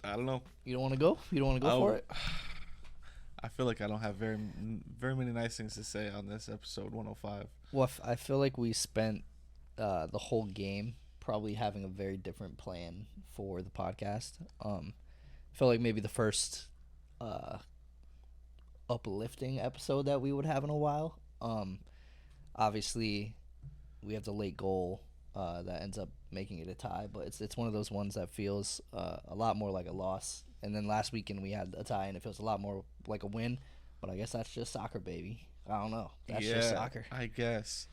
I don't know. You don't want to go? You don't want to go for it? I feel like I don't have very many nice things to say on this episode 105. Well, I feel like we spent the whole game probably having a very different plan for the podcast. I feel like maybe the first uh, uplifting episode that we would have in a while. Obviously, we have the late goal that ends up making it a tie, but it's one of those ones that feels a lot more like a loss. And then last weekend we had a tie, and it feels a lot more like a win. But I guess that's just soccer, baby. I don't know. That's just Yeah, soccer. I guess.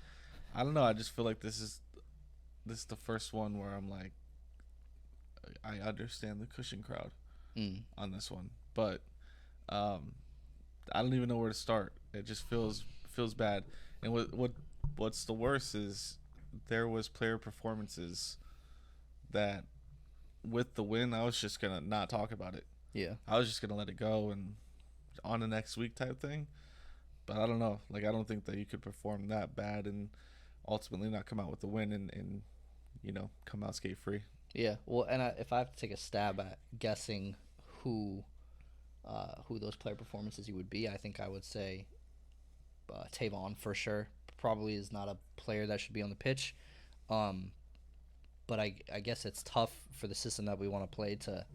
I don't know. I just feel like this is the first one where I'm like, I understand the Cushing crowd Mm. on this one, but um, I don't even know where to start. It just feels bad. And what's the worst is there was player performances that with the win, I was just gonna not talk about it. Yeah. I was just gonna let it go and on the next week type thing. But I don't know. Like I don't think that you could perform that bad and ultimately not come out with the win and come out skate free. Yeah. Well, and if I have to take a stab at guessing who who those player performances you would be, I think I would say Tavon for sure. Probably is not a player that should be on the pitch. Um, but I guess it's tough for the system that we want to play to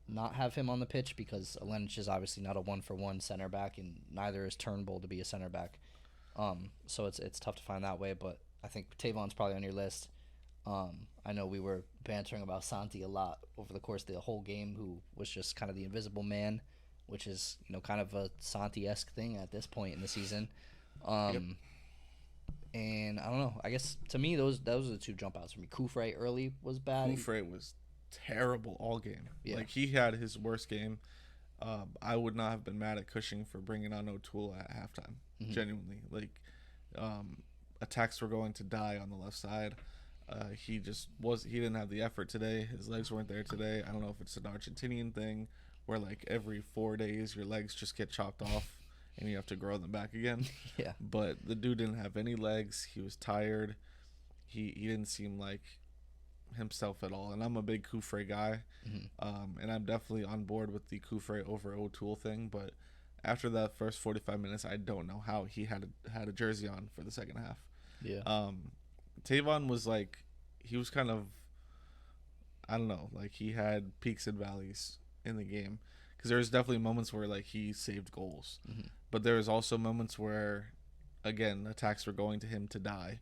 not have him on the pitch because Alenich is obviously not a one for one center back, and neither is Turnbull to be a center back. So it's tough to find that way. But I think Tavon's probably on your list. I know we were bantering about Santi a lot over the course of the whole game, who was just kind of the invisible man, which is kind of a Santi-esque thing at this point in the season. Yep. And I don't know. I guess to me those are the two jump outs for me. Kufre early was bad. Kufre was terrible all game. Yeah. Like he had his worst game. I would not have been mad at Cushing for bringing on O'Toole at halftime. Mhm. Genuinely, like attacks were going to die on the left side. He just was. He didn't have the effort today. His legs weren't there today. I don't know if it's an Argentinian thing, where like every 4 days your legs just get chopped off and you have to grow them back again. Yeah. But the dude didn't have any legs. He was tired. He didn't seem like himself at all. And I'm a big Kufre guy, and I'm definitely on board with the Kufre over O'Toole thing. But after that first 45 minutes, I don't know how he had a jersey on for the second half. Yeah. Tavon was like, he was kind of, I don't know, like he had peaks and valleys in the game because there was definitely moments where like he saved goals, but there was also moments where, again, attacks were going to him to die.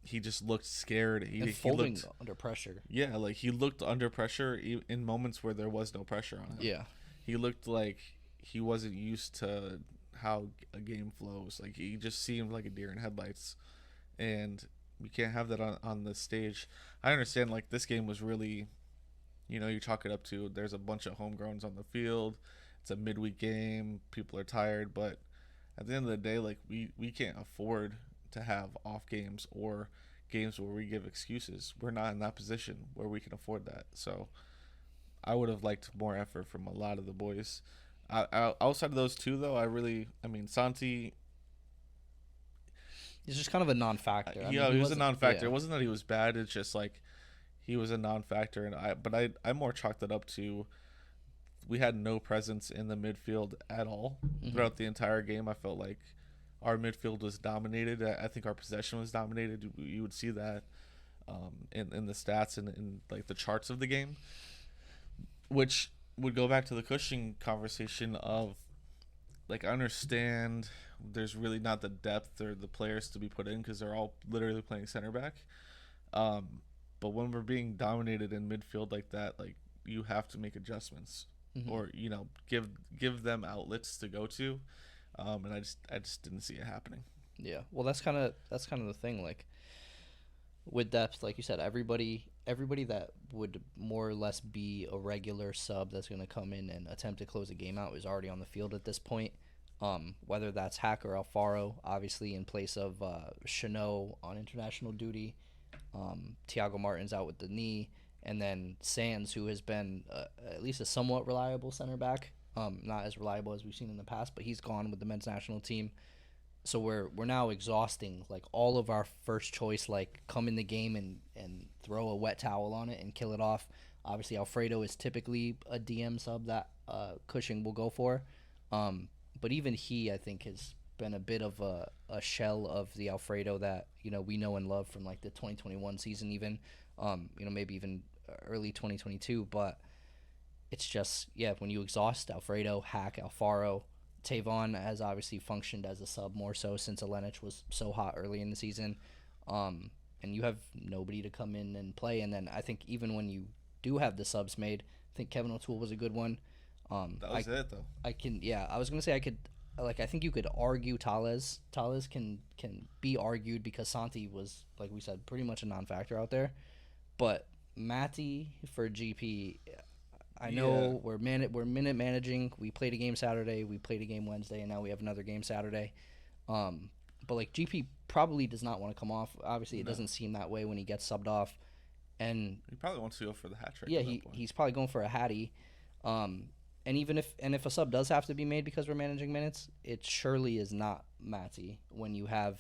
He just looked scared. And folding under pressure. Yeah, like he looked under pressure in moments where there was no pressure on him. Yeah. He looked like he wasn't used to how a game flows. Like he just seemed like a deer in headlights. And you can't have that on this stage. I understand, like, this game was really, you chalk it up to there's a bunch of homegrowns on the field. It's a midweek game. People are tired. But at the end of the day, like, we can't afford to have off games or games where we give excuses. We're not in that position where we can afford that. So I would have liked more effort from a lot of the boys. Outside of those two, though, Santi... He's just kind of a non-factor. He was a non-factor. It wasn't that he was bad. It's just like he was a non-factor, and I more chalked it up to we had no presence in the midfield at all throughout the entire game. I felt like our midfield was dominated. I think our possession was dominated. You would see that in the stats and in like the charts of the game, which would go back to the Cushing conversation of like I understand there's really not the depth or the players to be put in because they're all literally playing center back. But when we're being dominated in midfield like that, like you have to make adjustments or give them outlets to go to. And I just didn't see it happening. Yeah. Well, that's kind of the thing. Like with depth, like you said, everybody that would more or less be a regular sub that's going to come in and attempt to close a game out is already on the field at this point. Whether that's Hack or Alfaro, obviously in place of Chanot on international duty. Thiago Martin's out with the knee, and then Sands, who has been at least a somewhat reliable center back. Not as reliable as we've seen in the past, but he's gone with the men's national team. So we're now exhausting like all of our first choice, like come in the game and throw a wet towel on it and kill it off. Obviously, Alfredo is typically a DM sub that Cushing will go for. But even he, I think, has been a bit of a shell of the Alfredo that, we know and love from like the 2021 season even, maybe even early 2022. But it's just, when you exhaust Alfredo, Hack, Alfaro, Tavon has obviously functioned as a sub more so since Alenich was so hot early in the season. And you have nobody to come in and play. And then I think even when you do have the subs made, I think Kevin O'Toole was a good one. That was it, though. I was going to say I think you could argue Tales. Tales can be argued because Santi was, like we said, pretty much a non-factor out there. But Matty for GP, I know we're minute managing. We played a game Saturday, we played a game Wednesday, and now we have another game Saturday. But like GP probably does not want to come off. Obviously, it doesn't seem that way when he gets subbed off. And he probably wants to go for the hat trick. Yeah, he's probably going for a hattie. And even if a sub does have to be made because we're managing minutes, it surely is not Matty when you have,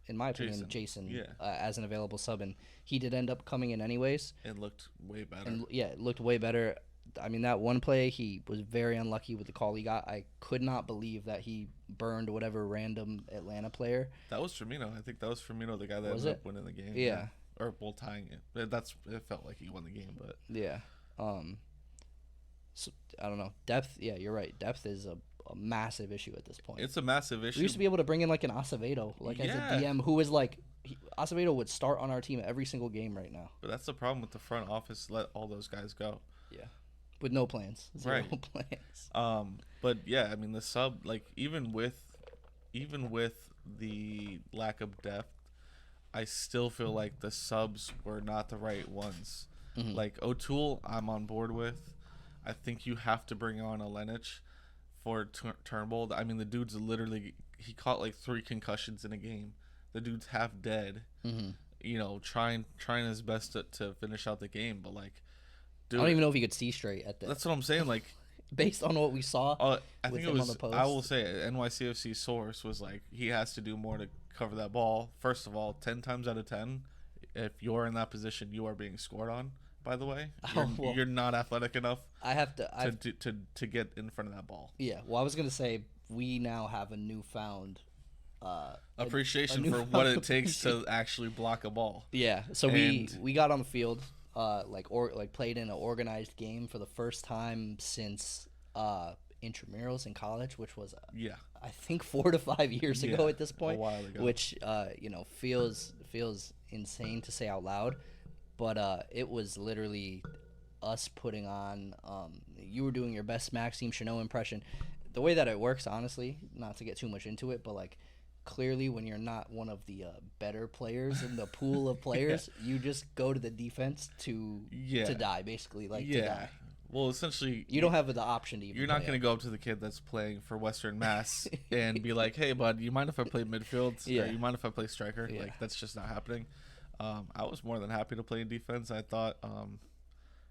in my opinion, Jason as an available sub, and he did end up coming in anyways. It looked way better. And it looked way better. I mean, that one play, he was very unlucky with the call he got. I could not believe that he burned whatever random Atlanta player. That was Firmino. I think that was Firmino, the guy that ended up winning the game. Yeah. Or tying it. It felt like he won the game, but yeah. So, I don't know. Depth, you're right. Depth is a massive issue at this point. It's a massive issue. We used to be able to bring in like an Acevedo, as a DM who was like, Acevedo would start on our team every single game right now. But that's the problem with the front office. Let all those guys go. Yeah. With no plans. Zero plans. But yeah, I mean the sub, like even with the lack of depth, I still feel like the subs were not the right ones. Mm-hmm. Like O'Toole, I'm on board with. I think you have to bring on Alenich for Turnbull. I mean, the dude's literally, he caught like 3 concussions in a game. The dude's half dead. Mm-hmm. Trying his best to finish out the game, but like, dude, I don't even know if he could see straight at that. That's what I'm saying. Like, based on what we saw, I think it was. I will say it, NYCFC source was like he has to do more to cover that ball. First of all, 10 times out of 10, if you're in that position, you are being scored on. By the way, you're not athletic enough. I have to to get in front of that ball. Yeah, well, I was gonna say we now have a newfound appreciation for what it takes to actually block a ball. Yeah, so we got on the field, played in an organized game for the first time since intramurals in college, which was I think 4 to 5 years ago at this point, a while ago. Which feels insane to say out loud. But it was literally us putting on. You were doing your best Maxime Chanot impression. The way that it works, honestly, not to get too much into it, but like clearly when you're not one of the better players in the pool of players, you just go to the defense to die, basically, to die. Well, essentially, you don't have the option to even. You're not going to go up to the kid that's playing for Western Mass and be like, "Hey, bud, you mind if I play midfield? Yeah. Or you mind if I play striker?" Yeah. Like that's just not happening. I was more than happy to play in defense. I thought,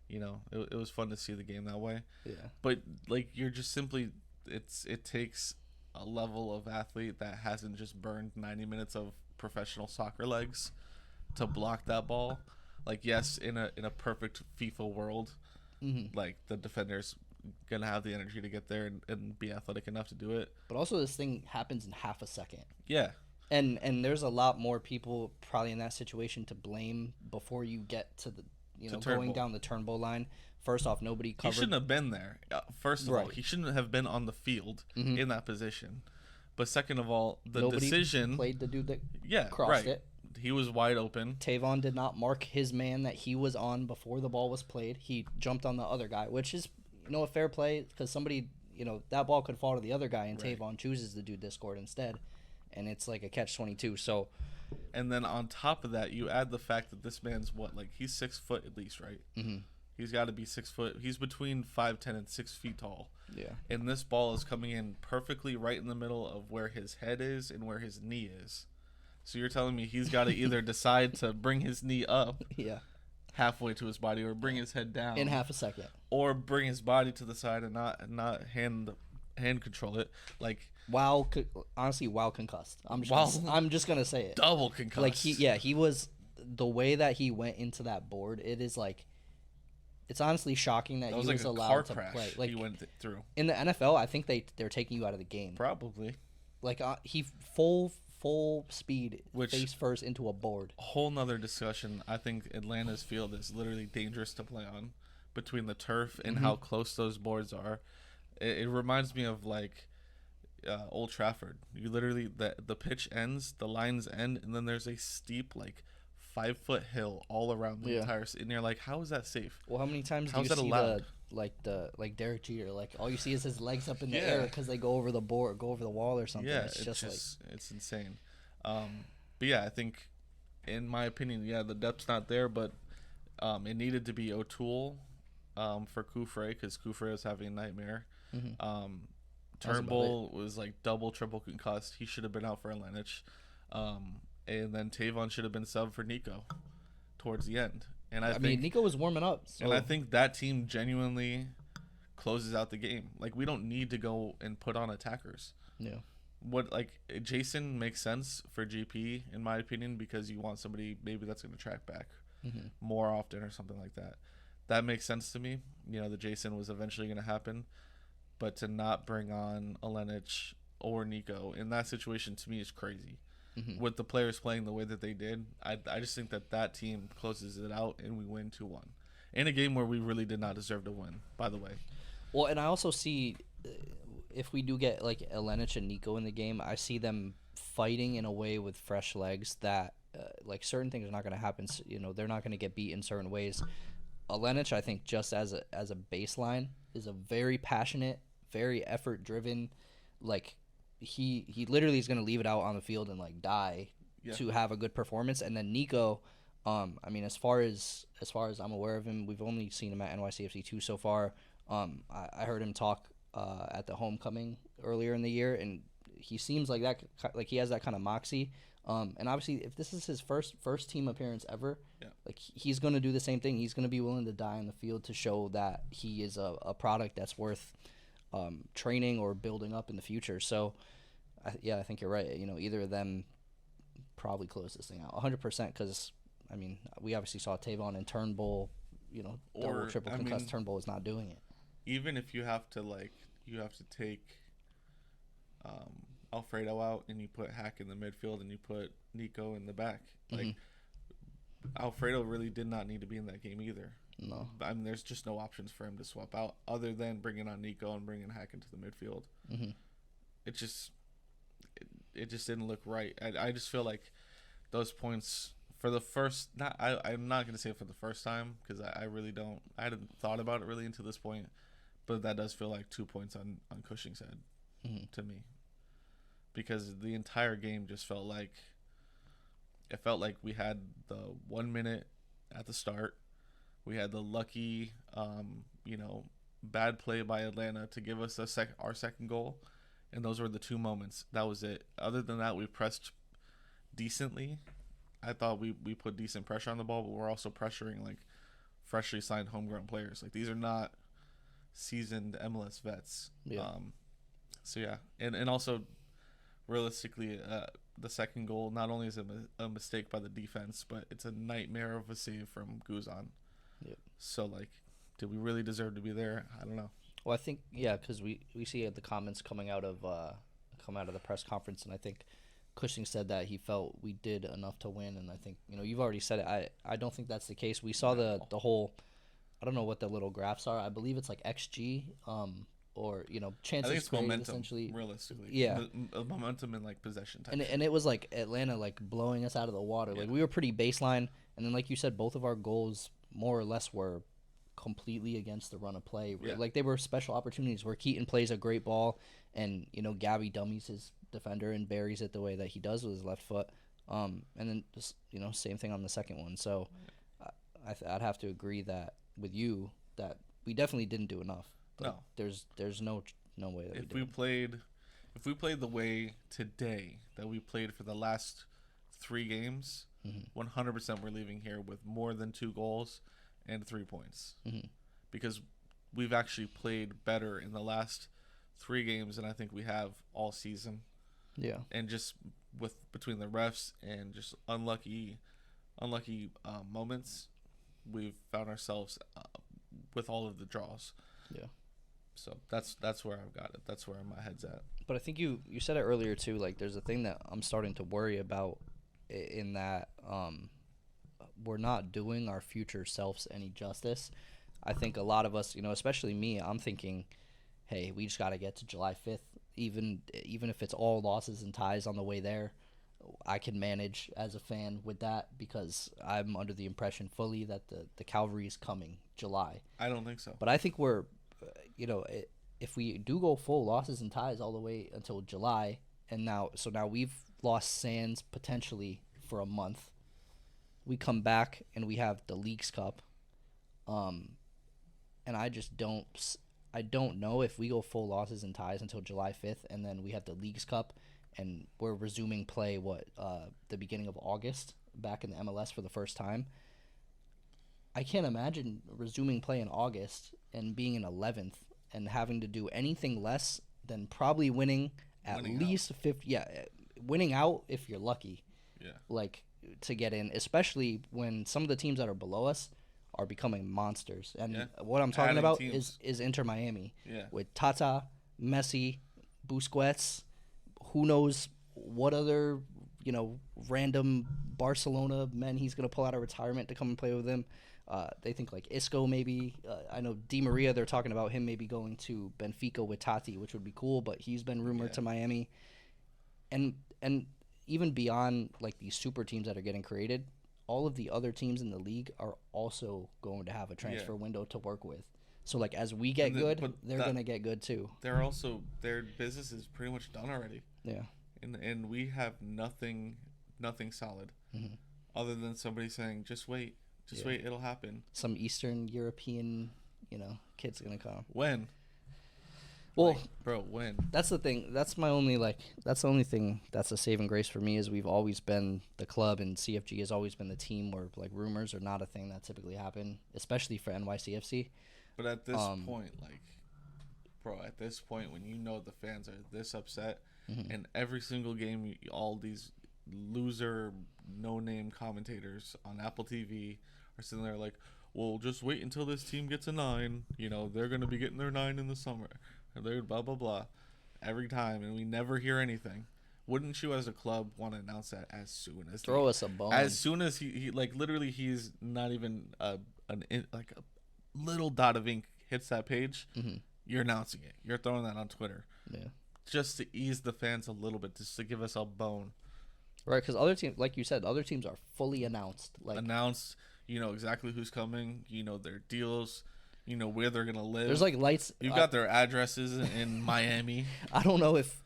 it was fun to see the game that way. Yeah. But like, you're just simply, it takes a level of athlete that hasn't just burned 90 minutes of professional soccer legs to block that ball. Like, yes, in a perfect FIFA world, like the defender's gonna have the energy to get there and be athletic enough to do it. But also, this thing happens in half a second. Yeah. And there's a lot more people probably in that situation to blame before you get to the going down the Turnbull line. First off, nobody covered. He shouldn't have been there. First of all, he shouldn't have been on the field in that position. But second of all, decision played the dude that crossed it. He was wide open. Tavon did not mark his man that he was on before the ball was played. He jumped on the other guy, which is a fair play because somebody that ball could fall to the other guy and Tavon chooses to do Discord instead. And it's like a catch-22. So, and then on top of that, you add the fact that this man's he's 6 foot at least, right? Mm-hmm. He's got to be 6 foot. He's between 5'10" and 6 feet tall. Yeah. And this ball is coming in perfectly right in the middle of where his head is and where his knee is. So you're telling me he's got to either decide to bring his knee up, halfway to his body, or bring his head down in half a second, or bring his body to the side and not hand control it, like. Honestly, concussed. I'm just gonna say it. Double concussed. Like he was the way that he went into that board. It is like it's honestly shocking that That he was like was a allowed car to crash play. Like he went through. in the NFL, I think they're taking you out of the game. Probably. Like he full speed Which face first into a board. whole nother discussion. I think Atlanta's field is literally dangerous to play on, between the turf and how close those boards are. It reminds me of like Old Trafford. You literally the pitch ends, the lines end, and then there's a steep like 5-foot hill all around the entire. And you're like, how is that safe? Well, how many times do you see like Derek Jeter? Like all you see is his legs up in the air because they go over the board, go over the wall or something. Yeah, it's just like it's insane. But yeah, I think, in my opinion, the depth's not there, but it needed to be O'Toole for Kufre, because Kufre was having a nightmare. Turnbull was like double, triple concussed. He should have been out for Alenich. And then Tavon should have been sub for Nico towards the end. And I think Nico was warming up. So. And I think that team genuinely closes out the game. Like, we don't need to go and put on attackers. Yeah. Jason makes sense for GP, in my opinion, because you want somebody maybe that's going to track back more often or something like that. That makes sense to me. The Jason was eventually going to happen. But to not bring on Alenich or Nico in that situation, to me, is crazy. With the players playing the way that they did, I just think that team closes it out and we win 2-1 in a game where we really did not deserve to win, by the way. Well, and I also see if we do get like Alenich and Nico in the game, I see them fighting in a way with fresh legs that like certain things are not going to happen. They're not going to get beat in certain ways. Alenich, I think, just as a baseline, is a very passionate, very effort driven, like. He literally is going to leave it out on the field and like die to have a good performance. And then Nico, as far as I'm aware of him, we've only seen him at NYCFC 2 so far. I heard him talk at the homecoming earlier in the year, and he seems like that, like he has that kind of moxie. And obviously, if this is his first team appearance ever, like he's going to do the same thing. He's going to be willing to die on the field to show that he is a product that's worth training or building up in the future. So, I think you're right. Either of them probably close this thing out 100%, because, we obviously saw Tavon and Turnbull, double, triple concussed. Turnbull is not doing it. Even if you have to take Alfredo out and you put Hack in the midfield and you put Nico in the back. Like, Alfredo really did not need to be in that game either. No. There's just no options for him to swap out other than bringing on Nico and bringing Hack into the midfield. It just didn't look right. I just feel like those points for the first, I'm not going to say it for the first time, because I really don't. I hadn't thought about it really until this point, but that does feel like 2 points on Cushing's head to me, because the entire game just felt like we had the 1 minute at the start. We had the lucky, bad play by Atlanta to give us our second goal, and those were the 2 moments. That was it. Other than that, we pressed decently. I thought we put decent pressure on the ball, but we're also pressuring like freshly signed homegrown players. Like, these are not seasoned MLS vets. And also realistically, the second goal not only is a mistake by the defense, but it's a nightmare of a save from Guzan. So, like, did we really deserve to be there? I don't know. Well, I think because we see the comments coming out of the press conference, and I think Cushing said that he felt we did enough to win, and I think you've already said it. I don't think that's the case. We saw the whole. I don't know what the little graphs are. I believe it's like XG, or chances. I think it's created, momentum. Essentially, realistically, momentum and like possession type. And it was like Atlanta like blowing us out of the water. Like, we were pretty baseline, and then like you said, both of our goals more or less were completely against the run of play. Like, they were special opportunities where Keaton plays a great ball, and Gabby dummies his defender and buries it the way that he does with his left foot. And then just same thing on the second one. So I'd have to agree that with you that we definitely didn't do enough. Like, no, there's no way that if we played the way today that we played for the last 3 games, 100% we're leaving here with more than 2 goals and 3 points, because we've actually played better in the last 3 games than I think we have all season. Yeah, and just between the refs and just unlucky moments, we've found ourselves with all of the draws. Yeah. So that's where I've got it. That's where my head's at. But I think you said it earlier too. Like, there's a thing that I'm starting to worry about in that we're not doing our future selves any justice. I think a lot of us, especially me, I'm thinking, hey, we just got to get to July 5th. Even if it's all losses and ties on the way there, I can manage as a fan with that because I'm under the impression fully that the Calvary is coming July. I don't think so. But I think we're, if we do go full losses and ties all the way until July, and now we've lost Sands potentially for a month. We come back and we have the Leagues Cup, and I don't know if we go full losses and ties until July 5th, and then we have the Leagues Cup, and we're resuming play the beginning of August back in the MLS for the first time. I can't imagine resuming play in August and being in 11th and having to do anything less than probably winning least 50. Yeah, winning out if you're lucky. Yeah. Like, to get in, especially when some of the teams that are below us are becoming monsters. And what I'm talking about is Inter Miami. Yeah. With Tata, Messi, Busquets, who knows what other, random Barcelona men he's going to pull out of retirement to come and play with him. They think like Isco maybe. I know Di Maria, they're talking about him maybe going to Benfica with Tati, which would be cool, but he's been rumored to Miami. And even beyond like these super teams that are getting created, all of the other teams in the league are also going to have a transfer window to work with. So like as we get good, they're going to get good too. They're also, their business is pretty much done already. Yeah. And we have nothing solid other than somebody saying, just wait, it'll happen. Some Eastern European, kid's going to come. When? Well, bro, when? That's the thing. That's the only thing that's a saving grace for me is we've always been the club, and CFG has always been the team where like rumors are not a thing that typically happen, especially for NYCFC. But at this point, at this point when the fans are this upset, and every single game, all these loser, no-name commentators on Apple TV are sitting there like, well, just wait until this team gets a 9. They're going to be getting their 9 in the summer. They're blah blah blah every time, and we never hear anything. Wouldn't you as a club want to announce that as soon as throw us a bone? As soon as he like literally he's not even a little dot of ink hits that page, you're announcing it. You're throwing that on Twitter. Yeah. Just to ease the fans a little bit, just to give us a bone. Right, because other teams, like you said, other teams are fully announced. Announced, exactly who's coming, their deals. Where they're gonna live. There's like lights. You've got their addresses in Miami. I don't know if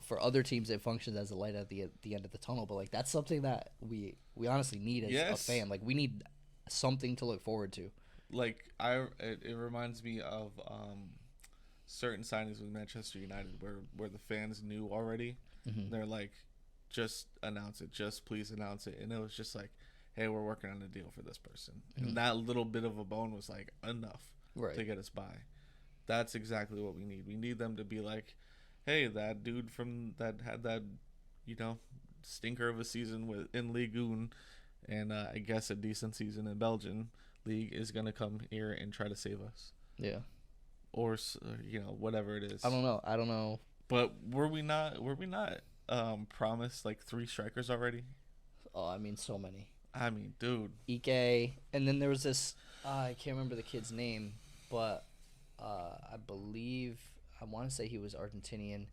for other teams it functions as a light at the end of the tunnel, but like that's something that we honestly need as a fan. Like we need something to look forward to. Like it reminds me of certain signings with Manchester United where the fans knew already. They're like, just announce it, just please announce it, and it was just like, hey, we're working on a deal for this person, and that little bit of a bone was like enough. Right. To get us by. That's exactly what we need. We need them to be like, hey, that dude that had that, stinker of a season in Ligue 1 and I guess a decent season in Belgian league is going to come here and try to save us. Yeah. Or, whatever it is. I don't know. But were we not promised like 3 strikers already? Oh, I mean, so many. I mean, dude. Ike, and then there was this, I can't remember the kid's name, but I want to say he was Argentinian,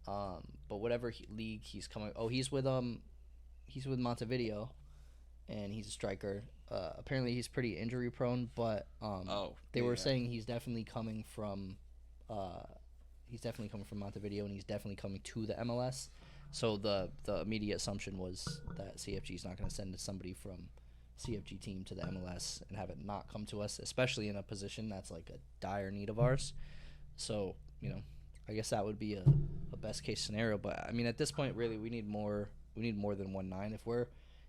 but whatever league he's coming. Oh, he's with Montevideo, and he's a striker. Apparently he's pretty injury prone, but they were saying he's definitely coming from Montevideo, and he's definitely coming to the MLS. So the immediate assumption was that CFG is not going to send somebody from CFG team to the MLS and have it not come to us, especially in a position that's like a dire need of ours. So, I guess that would be a best case scenario. But I mean, at this point, really, we need more than 1-9.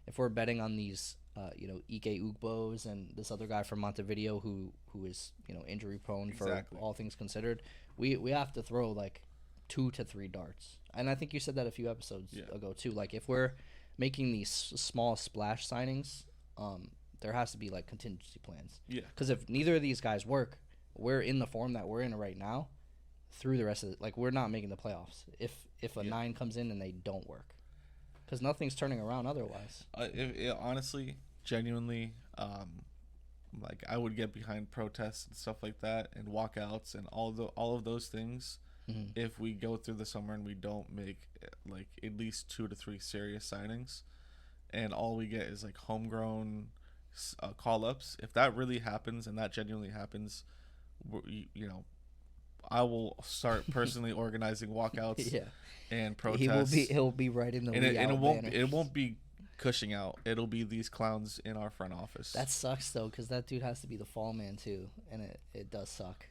If we're betting on these, Ike Ugbos and this other guy from Montevideo who is injury prone for all things considered, we have to throw like 2 to 3 darts. And I think you said that a few episodes ago too. Like if we're making these small splash signings, there has to be like contingency plans. Yeah. Because if neither of these guys work, we're in the form that we're in right now through the rest of it. Like, we're not making the playoffs if a 9 comes in and they don't work. Because nothing's turning around otherwise. Honestly, genuinely, like, I would get behind protests and stuff like that and walkouts and all of those things if we go through the summer and we don't make like at least 2 to 3 serious signings, and all we get is like homegrown call-ups. If that really happens and that genuinely happens, you know, I will start personally organizing walkouts and protests. He'll be writing the it won't be Cushing out. It'll be these clowns in our front office. That sucks though, because that dude has to be the fall man too, and it does suck.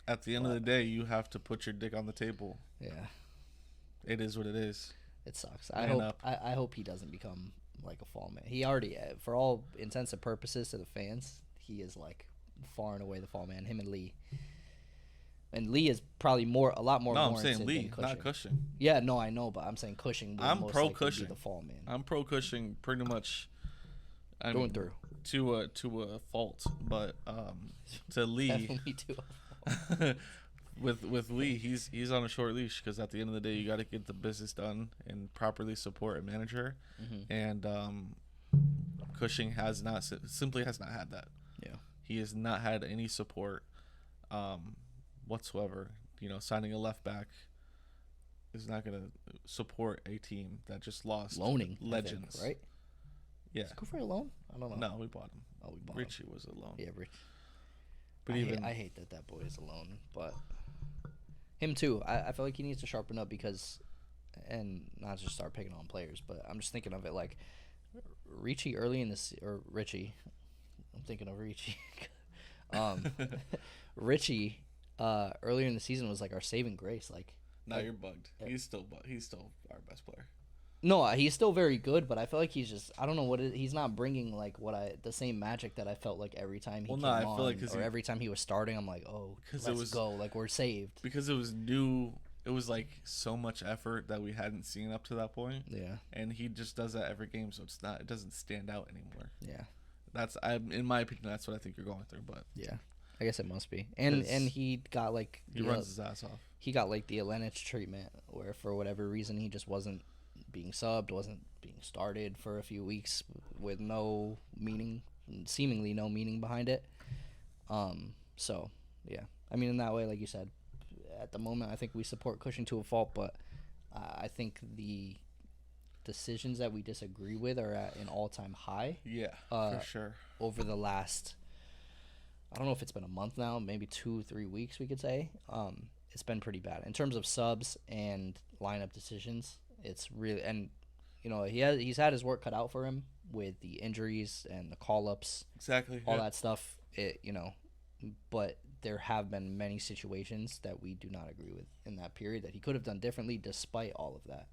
At the end of the day, you have to put your dick on the table. Yeah, it is what it is. It sucks. I hope he doesn't become like a fall man. He already, for all intents and purposes to the fans, he is like far and away the fall man. Him and Lee. And Lee is probably a lot more. No, I'm saying Lee, not Cushing. Yeah, no, I know, but I'm saying Cushing. I'm pro Cushing. The fall man. I'm pro Cushing, pretty much. Going through to a fault, but to Lee. Definitely to a fault. with Lee, he's on a short leash because at the end of the day, you got to get the business done and properly support a manager, and Cushing simply has not had that. Yeah, he has not had any support. Whatsoever. You know, signing a left back is not going to support a team that just lost loaning legends, think, right? Yeah. Is it good for a loan? I don't know. No, we bought him. Oh, we bought Richie him. was a loan. Yeah, Rich. But I hate that boy is alone, but him too. I feel like he needs to sharpen up because, and not just start picking on players, but I'm just thinking of it like Richie early in this, or Richie. I'm thinking of Richie. Richie. Earlier in the season was like our saving grace. Like, now you're bugged. He's still our best player. No, he's still very good, but I feel like he's just, I don't know he's not bringing like the same magic that I felt like every time he came on, feel like every time he was starting. I'm like, oh, let's go, like we're saved because it was new. It was like so much effort that we hadn't seen up to that point. Yeah, and he just does that every game, so it doesn't stand out anymore. Yeah, in my opinion, that's what I think you're going through. But yeah. I guess it must be. And he got like he runs his ass off. He got like the Alenich treatment where for whatever reason he just wasn't being subbed, wasn't being started for a few weeks with no meaning, seemingly no meaning behind it. So yeah. I mean, in that way, like you said, at the moment I think we support Cushing to a fault, but I think the decisions that we disagree with are at an all-time high. Yeah, for sure. Over the last, I don't know if it's been a month now, maybe 2-3 weeks we could say. It's been pretty bad in terms of subs and lineup decisions. It's really, and you know, he's had his work cut out for him with the injuries and the call-ups, all that stuff. But there have been many situations that we do not agree with in that period that he could have done differently despite all of that.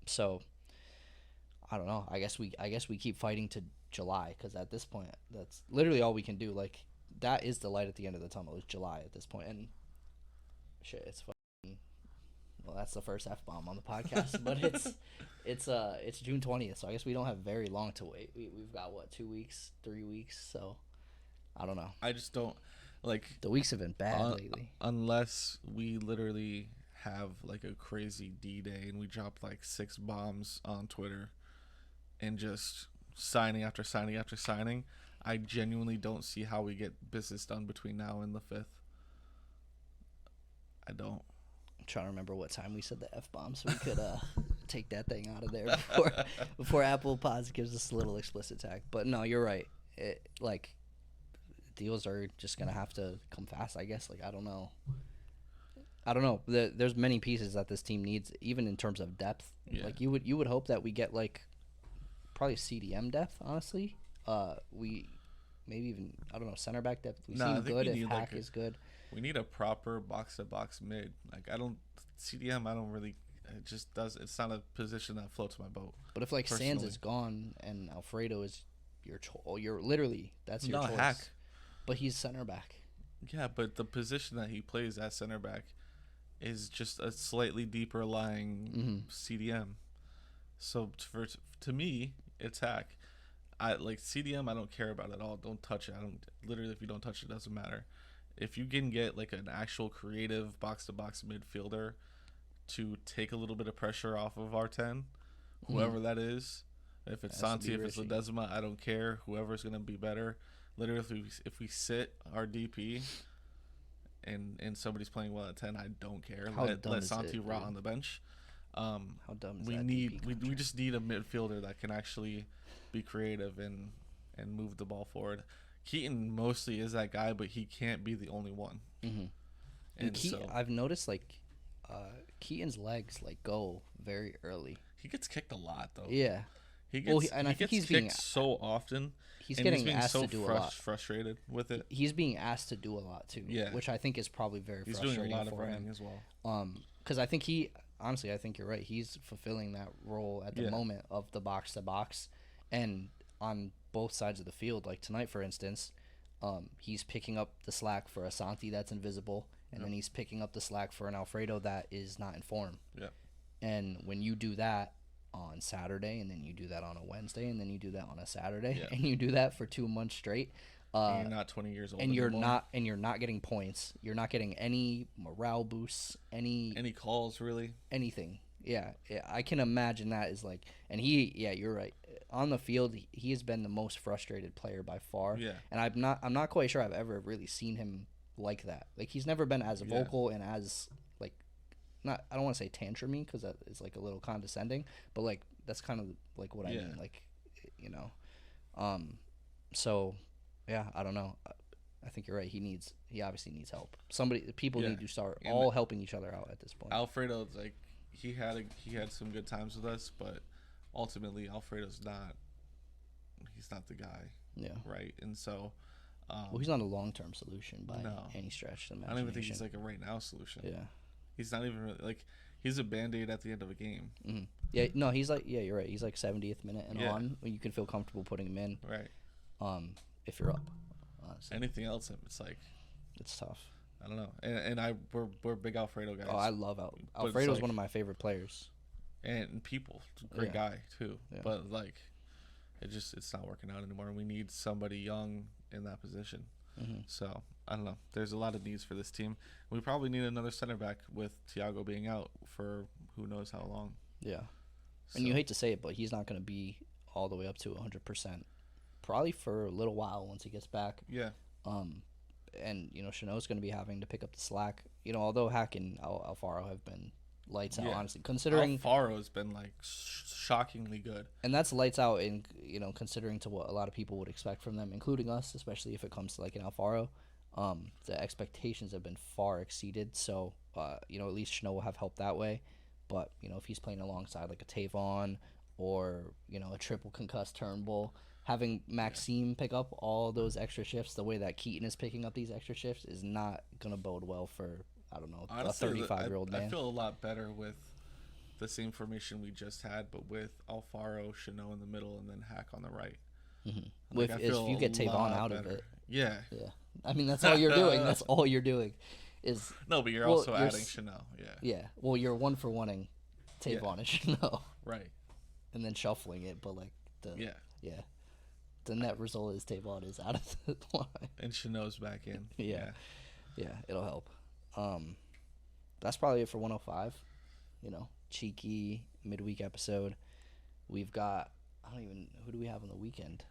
So I don't know. I guess we keep fighting to July, because at this point that's literally all we can do. Like, that is the light at the end of the tunnel, is July at this point. And shit, it's fucking, well, that's the first F-bomb on the podcast. But it's June 20th, so I guess we don't have very long to wait. We've got 2 weeks, 3 weeks, so I don't know. I just don't like, the weeks have been bad lately, unless we literally have like a crazy D-Day and we drop like 6 bombs on Twitter and just signing after signing after signing. I genuinely don't see how we get business done between now and the 5th. I don't. I'm trying to remember what time we said the F-bomb so we could take that thing out of there before Apple Pods gives us a little explicit tag. But no, you're right. Deals are just going to have to come fast, I guess. Like, I don't know. There's many pieces that this team needs, even in terms of depth. Yeah. Like, you would hope that we get like probably CDM depth, honestly. We maybe even, I don't know, center back depth. We seem good if Hack is good. We need a proper box to box mid. Like, CDM, I don't really, it just does, it's not a position that floats my boat. But if like Sands is gone and Alfredo is you're literally, that's your choice. Hack. But he's center back. Yeah, but the position that he plays at center back is just a slightly deeper lying CDM. So to me, it's Hack. I like CDM. I don't care about at all. Don't touch it. I don't. Literally, if you don't touch it, it doesn't matter. If you can get like an actual creative box to box midfielder to take a little bit of pressure off of our 10, whoever that is, if it's Santi, if it's Ledesma, I don't care. Whoever's gonna be better. Literally, if we sit our DP and somebody's playing well at 10, I don't care. Let Santi rot on the bench. How dumb is we that need DP we just need a midfielder that can actually be creative and move the ball forward. Keaton mostly is that guy, but he can't be the only one. And I've noticed like Keaton's legs like go very early. He gets kicked a lot though. Yeah. He gets kicked being so often. He's getting asked so to do a lot. Frustrated with it. He's being asked to do a lot too. Yeah. Which I think is probably very frustrating doing a lot for of him running as well. Because I think honestly, I think you're right. He's fulfilling that role at the moment of the box to box, and on both sides of the field. Like tonight, for instance, he's picking up the slack for a Santi that's invisible, and then he's picking up the slack for an Alfredo that is not in form. Yeah. And when you do that on Saturday, and then you do that on a Wednesday, and then you do that on a Saturday, and you do that for 2 months straight. And you're not 20 years old and anymore. you're not getting points. You're not getting any morale boosts, any calls really, anything. Yeah, I can imagine that is like, and you're right. On the field, he has been the most frustrated player by far. Yeah. And I'm not quite sure I've ever really seen him like that. Like he's never been as vocal and as like, I don't want to say tantrumy because that is like a little condescending, but like that's kind of like what I mean. Like, you know, so yeah, I don't know. I think you're right. He obviously needs help. People need to start all helping each other out at this point. Alfredo's like he had some good times with us, but ultimately Alfredo's he's not the guy. Yeah. Right. And so well, he's not a long-term solution by any stretch of the imagination. I don't even think he's like a right now solution. Yeah. He's not even really, like he's a band-aid at the end of a game. Mm-hmm. Yeah, no, he's like you're right. He's like 70th minute and on when you can feel comfortable putting him in. Right. If you're up. Honestly. Anything else, it's like it's tough. I don't know. And we're big Alfredo guys. Oh, I love Alfredo's like, one of my favorite players. And people, great guy too. Yeah. But like, it's not working out anymore. We need somebody young in that position. Mm-hmm. So I don't know. There's a lot of needs for this team. We probably need another center back with Thiago being out for who knows how long. Yeah. So. And you hate to say it, but he's not going to be all the way up to 100%. Probably for a little while once he gets back. Yeah. And you know, Chanot's going to be having to pick up the slack. You know, although Hack and Alfaro have been lights out, honestly. Considering Alfaro's been like shockingly good, and that's lights out in considering to what a lot of people would expect from them, including us, especially if it comes to like an Alfaro. The expectations have been far exceeded. So at least Chanot will have help that way. But if he's playing alongside like a Tavon or a triple concussed Turnbull, having Maxime pick up all those extra shifts the way that Keaton is picking up these extra shifts is not gonna bode well for honestly, a 35-year-old man. I feel a lot better with the same formation we just had, but with Alfaro, Chanot in the middle, and then Hack on the right. Mm-hmm. Like, if you get Tavon out of it, yeah. I mean, that's all you're doing. That's all you're doing. Is no, but you're also adding Chanot. Yeah. Yeah. Well, you're 1-for-1ing Tavon and Chanot. Right. And then shuffling it, but like yeah. The net result is Tavon is out of the line. And Chanot's back in. Yeah, it'll help. That's probably it for 105. Cheeky midweek episode. We've got who do we have on the weekend?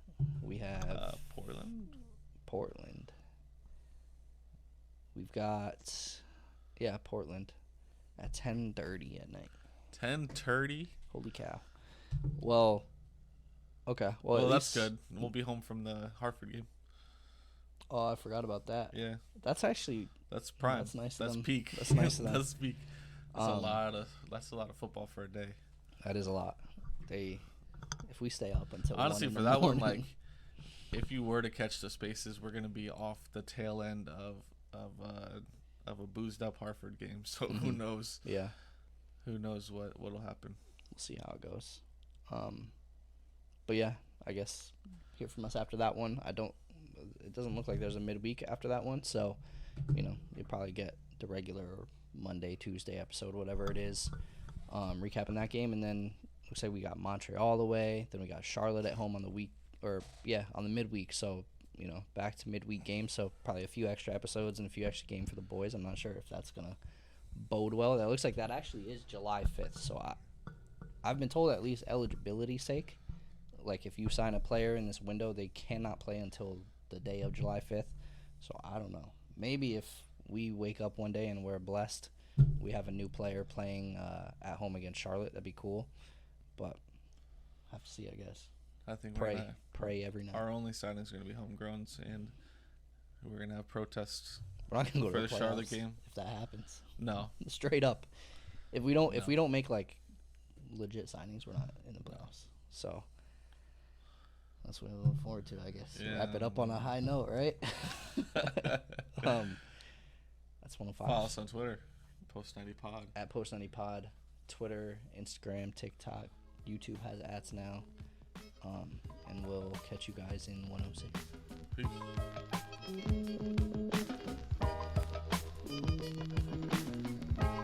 We have Portland. We've got Portland at 10:30 at night. 10:30. Holy cow! Well. Okay. Well, that's good. We'll be home from the Hartford game. Oh, I forgot about that. Yeah. That's prime. That's nice. That's peak. That's nice of them. That's peak. That's a lot of football for a day. That is a lot. If we stay up until honestly for that one, like if you were to catch the spaces, we're gonna be off the tail end of a boozed up Hartford game. So who knows? Yeah. Who knows what'll happen? We'll see how it goes. But yeah, I guess hear from us after that one. It doesn't look like there's a midweek after that one, so you'll probably get the regular Monday, Tuesday episode, whatever it is, recapping that game, and then looks like we got Montreal away, then we got Charlotte at home on the on the midweek. So back to midweek games. So probably a few extra episodes and a few extra games for the boys. I'm not sure if that's gonna bode well. That looks like that actually is July 5th. So I've been told, at least eligibility's sake, like if you sign a player in this window, they cannot play until the day of July 5th. So I don't know. Maybe if we wake up one day and we're blessed, we have a new player playing at home against Charlotte. That'd be cool. But have to see, I guess. I think pray every night. Our only signing is going to be homegrowns, and we're going to have protests. We're not going to go to the Charlotte game if that happens. No, straight up. If we don't make like legit signings, we're not in the playoffs. So that's what we look forward to, I guess. Yeah. Wrap it up on a high note, right? That's 105. Follow us on Twitter, Post90Pod. At Post90Pod, Twitter, Instagram, TikTok, YouTube has ads now. And we'll catch you guys in 106. Peace.